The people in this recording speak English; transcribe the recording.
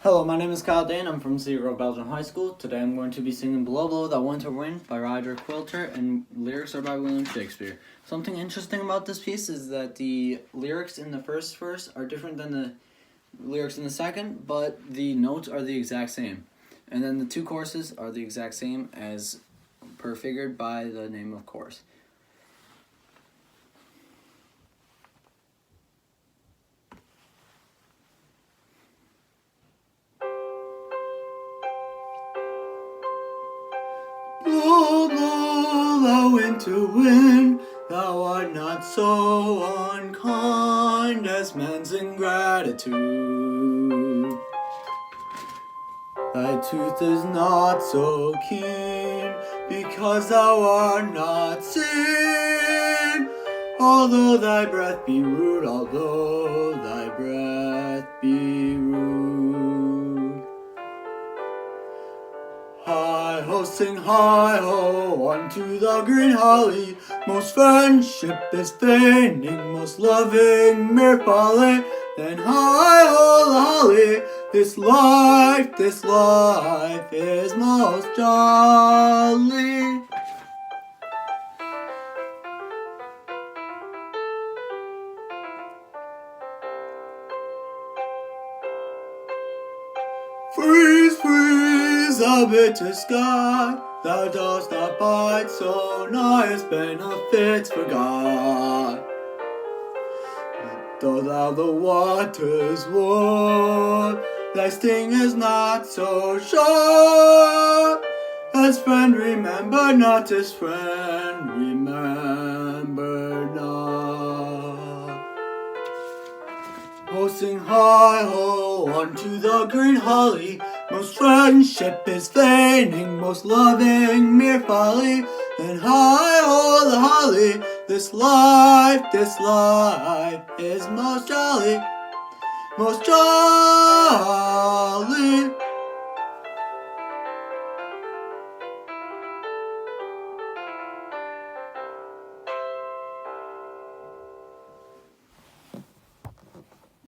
Hello, my name is Kyle Dane. I'm from Cedar Grove Belgian High School. Today I'm going to be singing Below Below That Winter Wind by Roger Quilter, and lyrics are by William Shakespeare. Something interesting about this piece is that the lyrics in the first verse are different than the lyrics in the second, but the notes are the exact same. And then the two choruses are the exact same as per figured by the name of chorus. Blow, blow, thou winter wind, thou art not so unkind as man's ingratitude. Thy tooth is not so keen, because thou art not seen. Although thy breath be rude, although thy breath be rude. Hi-ho, sing hi-ho, unto the green holly. Most friendship is feigning, most loving mere folly. Then hi-ho, the holly, this life is most jolly. Freeze, freeze, the bitter sky, thou dost not bite so nigh, its benefits forgot. Though thou the waters would, thy sting is not so sharp. As friend remember not, as friend remember not. Oh, sing hi-ho, unto the green holly. Most friendship is feigning, most loving mere folly. Then hi-ho, the holly, this life is most jolly, most jolly.